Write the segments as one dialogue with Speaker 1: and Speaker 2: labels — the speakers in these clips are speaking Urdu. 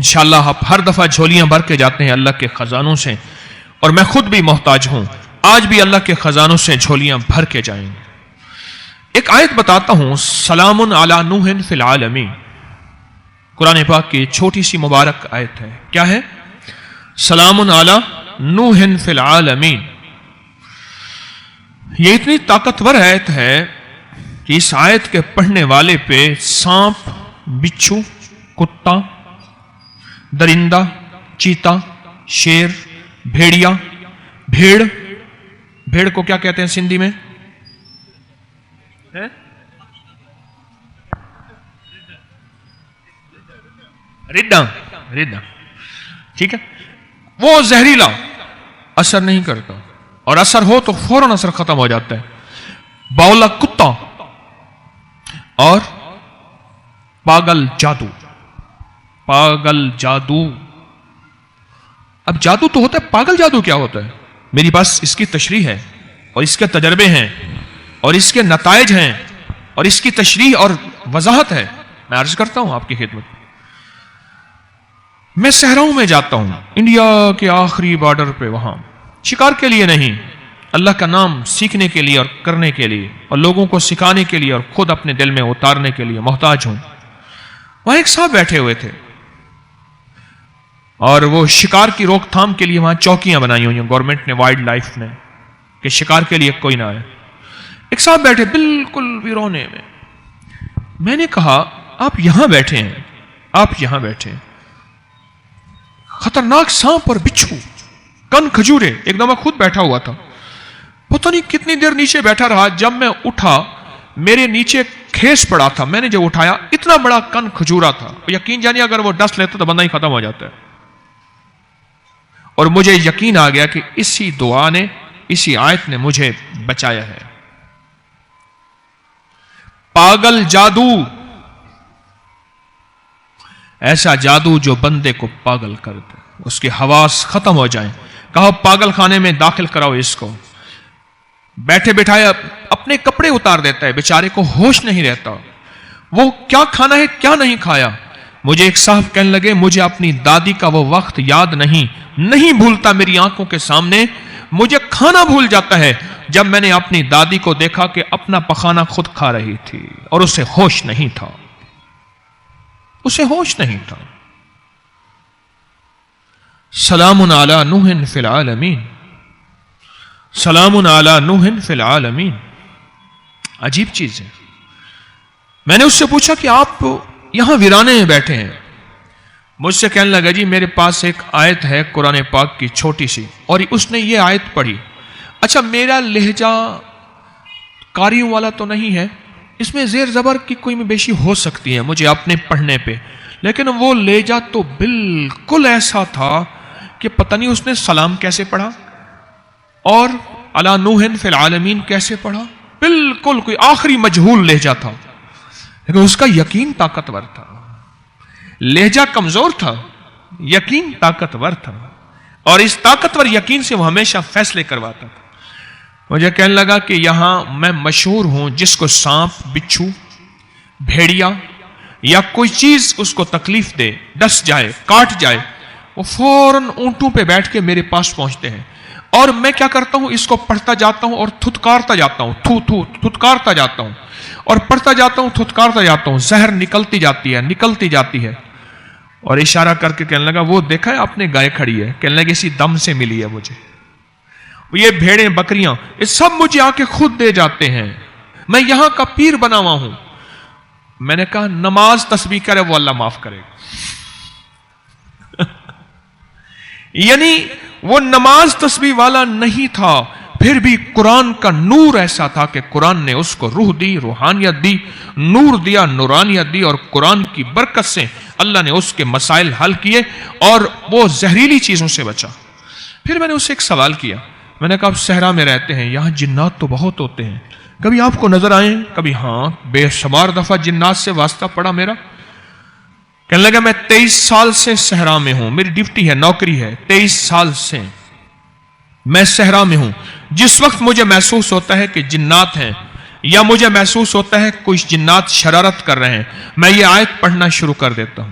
Speaker 1: انشاءاللہ آپ ہر دفعہ جھولیاں بھر کے جاتے ہیں اللہ کے خزانوں سے، اور میں خود بھی محتاج ہوں، آج بھی اللہ کے خزانوں سے جھولیاں بھر کے جائیں گے۔ ایک آیت بتاتا ہوں، سلام علی نوح فی العالمین، قرآن پاک کی چھوٹی سی مبارک آیت ہے۔ کیا ہے؟ سلام علی نوح فی العالمین۔ یہ اتنی طاقتور آیت ہے کہ اس آیت کے پڑھنے والے پہ سانپ، بچھو، کتا، درندہ، چیتا، شیر، بھیڑیا، بھیڑ کو کیا کہتے ہیں سندھی میں؟ رڈا، ٹھیک ہے، وہ زہریلا اثر نہیں کرتا، اور اثر ہو تو فوراً اثر ختم ہو جاتا ہے۔ باولا کتا اور پاگل جادو۔ اب جادو تو ہوتا ہے، پاگل جادو کیا ہوتا ہے؟ میری پاس اس کی تشریح ہے، اور اس کے تجربے ہیں، اور اس کے نتائج ہیں، اور اس کی تشریح اور وضاحت ہے، میں عرض کرتا ہوں آپ کی خدمت۔ میں صحراؤں میں جاتا ہوں، انڈیا کے آخری بارڈر پہ، وہاں شکار کے لیے نہیں، اللہ کا نام سیکھنے کے لیے اور کرنے کے لیے، اور لوگوں کو سکھانے کے لیے، اور خود اپنے دل میں اتارنے کے لیے محتاج ہوں۔ وہاں ایک صاحب بیٹھے ہوئے تھے، اور وہ شکار کی روک تھام کے لیے وہاں چوکیاں بنائی ہوئی ہیں گورنمنٹ نے، وائلڈ لائف نے، کہ شکار کے لیے کوئی نہ آئے۔ ایک صاحب بیٹھے بالکل ویرونے میں۔ میں نے کہا آپ یہاں بیٹھے ہیں، آپ یہاں بیٹھے ہیں، خطرناک سانپ اور بچھو، کن کھجورے، ایک دم میں خود بیٹھا ہوا تھا، پتہ نہیں کتنی دیر نیچے بیٹھا رہا۔ جب میں اٹھا میرے نیچے کھیس پڑا تھا، میں نے جب اٹھایا اتنا بڑا کن کھجورا تھا، یقین جانیے اگر وہ ڈس لیتا تو بندہ ہی ختم ہو جاتا ہے۔ اور مجھے یقین آ گیا کہ اسی دعا نے، اسی آیت نے مجھے بچایا ہے۔ پاگل جادو، ایسا جادو جو بندے کو پاگل کر دے، اس کے حواس ختم ہو جائیں۔ کہو پاگل خانے میں داخل کراؤ اس کو۔ بیٹھے بٹھائے اپنے کپڑے اتار دیتا ہے، بیچارے کو ہوش نہیں رہتا، وہ کیا کھانا ہے کیا نہیں کھایا۔ مجھے ایک صاحب کہنے لگے مجھے اپنی دادی کا وہ وقت یاد نہیں بھولتا میری آنکھوں کے سامنے، مجھے کھانا بھول جاتا ہے جب میں نے اپنی دادی کو دیکھا کہ اپنا پخانا خود کھا رہی تھی اور اسے ہوش نہیں تھا، اسے ہوش نہیں تھا۔ سلام علی نوح فی العالمین، سلام علی نوح فی العالمین۔ عجیب چیز ہے۔ میں نے اس سے پوچھا کہ آپ یہاں ویرانے میں بیٹھے ہیں؟ مجھ سے کہنے لگا جی میرے پاس ایک آیت ہے قرآن پاک کی چھوٹی سی، اور اس نے یہ آیت پڑھی۔ اچھا میرا لہجہ قاریوں والا تو نہیں ہے، اس میں زیر زبر کی کوئی بیشی ہو سکتی ہے مجھے اپنے پڑھنے پہ، لیکن وہ لہجہ تو بالکل ایسا تھا کہ پتہ نہیں اس نے سلام کیسے پڑھا اور علی نوح فی العالمین کیسے پڑھا، بالکل کوئی آخری مجہول لہجہ تھا، لیکن اس کا یقین طاقتور تھا۔ لہجہ کمزور تھا، یقین طاقتور تھا، اور اس طاقتور یقین سے وہ ہمیشہ فیصلے کرواتا تھا۔ مجھے کہنے لگا کہ یہاں میں مشہور ہوں، جس کو سانپ، بچھو، بھیڑیا یا کوئی چیز اس کو تکلیف دے، ڈس جائے، کاٹ جائے، وہ فوراً اونٹوں پہ بیٹھ کے میرے پاس پہنچتے ہیں، اور میں کیا کرتا ہوں اس کو پڑھتا جاتا ہوں اور تھتکارتا جاتا ہوں، تھتکارتا جاتا ہوں، اور پڑھتا جاتا ہوں، تھتکارتا جاتا ہوں، زہر نکلتی جاتی ہے، اور اشارہ کر کے کہنے لگا وہ دیکھا ہے آپ نے گائے کھڑی ہے، کہنے لگا اسی دم سے ملی ہے مجھے، یہ بھیڑیں بکریاں یہ سب مجھے آ کے خود دے جاتے ہیں، میں یہاں کا پیر بنا ہوا ہوں۔ میں نے کہا نماز تسبیح کرے وہ اللہ معاف کرے گا۔ یعنی وہ نماز تسبیح والا نہیں تھا، پھر بھی قرآن کا نور ایسا تھا کہ قرآن نے اس کو روح دی، روحانیت دی، نور دیا، نورانیت دی، اور قرآن کی برکت سے اللہ نے اس کے مسائل حل کیے اور وہ زہریلی چیزوں سے بچا۔ پھر میں نے اسے ایک سوال کیا، میں نے کہا آپ صحرا میں رہتے ہیں، یہاں جنات تو بہت ہوتے ہیں، کبھی آپ کو نظر آئیں؟ کبھی ہاں، بے شمار دفعہ جنات سے واسطہ پڑا میرا۔ کہنے لگا میں 23 سال سے صحرا میں ہوں، میری ڈیوٹی ہے، نوکری ہے، 23 سال سے میں صحرا میں ہوں۔ جس وقت مجھے محسوس ہوتا ہے کہ جنات ہیں یا مجھے محسوس ہوتا ہے کوئی جنات شرارت کر رہے ہیں، میں یہ آیت پڑھنا شروع کر دیتا ہوں۔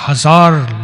Speaker 1: 1000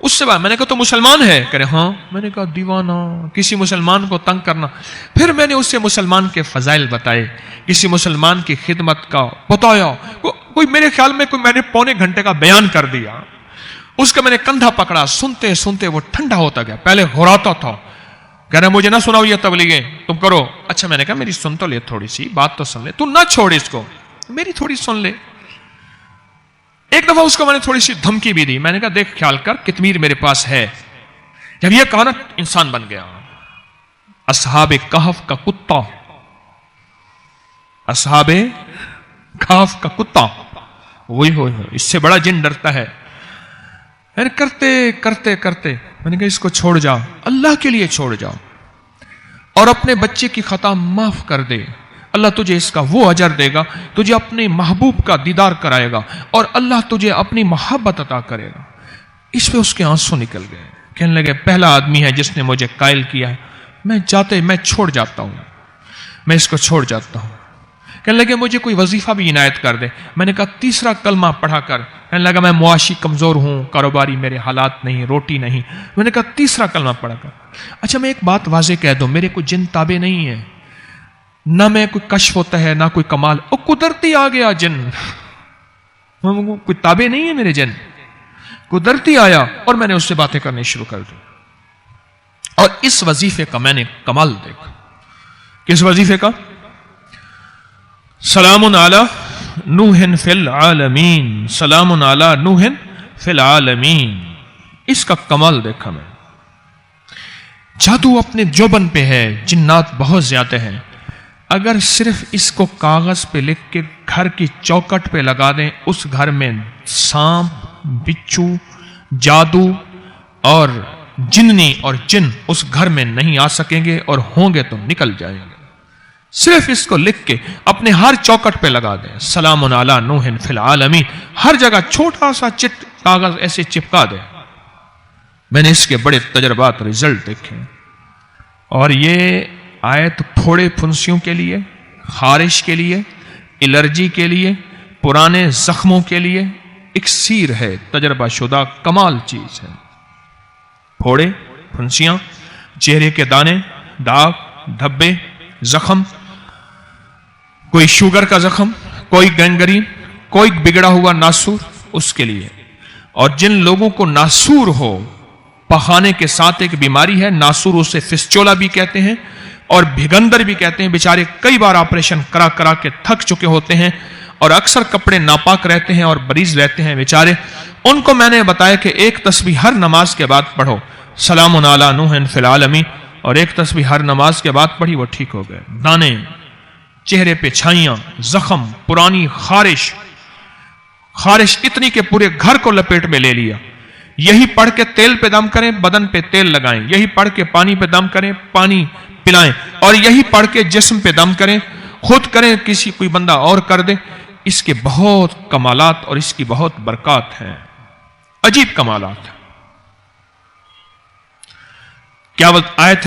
Speaker 1: اس سے بعد میں نے کہا تو مسلمان ہے؟ کہہ رہے ہاں. میں نے کہا دیوانہ، کسی مسلمان کو تنگ کرنا. پھر میں نے اسے مسلمان کے فضائل بتائے، کسی مسلمان کی خدمت کا بتایا. کوئی میرے خیال میں میں نے پونے گھنٹے کا بیان کر دیا. اس کا میں نے کندھا پکڑا، سنتے سنتے وہ ٹھنڈا ہوتا گیا. پہلے گھراتا تھا، کہہ رہا مجھے نہ سناؤ یہ تبلیغیں تم کرو. اچھا میں نے کہا میری سن تو لے، تھوڑی سی بات تو سن لے، تو نہ چھوڑ اس کو، میری تھوڑی سن لے. ایک دفعہ اس کو میں نے تھوڑی سی دھمکی بھی دی. میں نے کہا دیکھ خیال کر، کتمیر میرے پاس ہے. جب یہ کہا نا انسان بن گیا. اصحاب کہف کا کتا، اصحاب کہف کا کتا، وہی ہو، اس سے بڑا جن ڈرتا ہے. کرتے کرتے کرتے میں نے کہا اس کو چھوڑ جاؤ، اللہ کے لیے چھوڑ جاؤ، اور اپنے بچے کی خطا معاف کر دے. اللہ تجھے اس کا وہ اجر دے گا، تجھے اپنے محبوب کا دیدار کرائے گا، اور اللہ تجھے اپنی محبت عطا کرے گا. اس پہ اس کے آنسو نکل گئے. کہنے لگے پہلا آدمی ہے جس نے مجھے قائل کیا ہے، میں چھوڑ جاتا ہوں، میں اس کو چھوڑ جاتا ہوں. کہنے لگے مجھے کوئی وظیفہ بھی عنایت کر دے. میں نے کہا تیسرا کلمہ پڑھا کر. کہنے لگا میں معاشی کمزور ہوں، کاروباری میرے حالات نہیں، روٹی نہیں. میں نے کہا تیسرا کلمہ پڑھا کر. اچھا میں ایک بات واضح کہہ دوں، میرے کوئی جن تابع نہیں ہے، نہ میں کوئی کشف ہوتا ہے، نہ کوئی کمال. او قدرتی آ گیا جن، کوئی تابع نہیں ہے میرے جن، قدرتی آیا اور میں نے اس سے باتیں کرنی شروع کر دی. اور اس وظیفے کا میں نے کمال دیکھا. کس وظیفے کا؟ سلام علی نوح فی العالمین، سلام علی نوح فی العالمین. اس کا کمال دیکھا میں. جادو اپنے جوبن پہ ہے، جنات بہت زیادہ ہیں. اگر صرف اس کو کاغذ پہ لکھ کے گھر کی چوکٹ پہ لگا دیں، اس گھر میں سانپ، بچھو، جادو اور جننی اور جن اس گھر میں نہیں آ سکیں گے، اور ہوں گے تو نکل جائیں گے. صرف اس کو لکھ کے اپنے ہر چوکٹ پہ لگا دیں، سلام علی نوح فی العالمین. ہر جگہ چھوٹا سا چٹ کاغذ ایسے چپکا دیں. میں نے اس کے بڑے تجربات، رزلٹ دیکھے. اور یہ آیت پھوڑے پھنسیوں کے لیے، خارش کے لیے، الرجی کے لیے، پرانے زخموں کے لیے اکسیر ہے، تجربہ شدہ کمال چیز ہے. پھوڑے پھنسیاں، چہرے کے دانے، داغ، دھبے، زخم، کوئی شوگر کا زخم، کوئی گینگرین، کوئی بگڑا ہوا ناسور، اس کے لیے. اور جن لوگوں کو ناسور ہو، پخانے کے ساتھ ایک بیماری ہے، ناسور اسے فسچولا بھی کہتے ہیں اور بھگندر بھی کہتے ہیں. بیچارے کئی بار آپریشن کرا کرا کے تھک چکے ہوتے ہیں، اور اکثر کپڑے ناپاک رہتے ہیں اور مریض رہتے ہیں بیچارے. ان کو میں نے بتایا کہ ایک تسبیح ہر نماز کے بعد پڑھو، سلام علی نوح فی العالمین، اور ایک تسبیح ہر نماز کے بعد پڑھی، وہ ٹھیک ہو گئے. دانے، چہرے پہ چھائیاں، زخم، پرانی خارش اتنی کہ پورے گھر کو لپیٹ میں لے لیا. یہی پڑھ کے تیل پہ دم کریں، بدن پہ تیل لگائیں. یہی پڑھ کے پانی پہ دم کریں، پانی پلائیں. اور یہی پڑھ کے جسم پہ دم کریں، خود کریں، کسی کوئی بندہ اور کر دے. اس کے بہت کمالات اور اس کی بہت برکات ہیں، عجیب کمالات ہیں. کیا آیت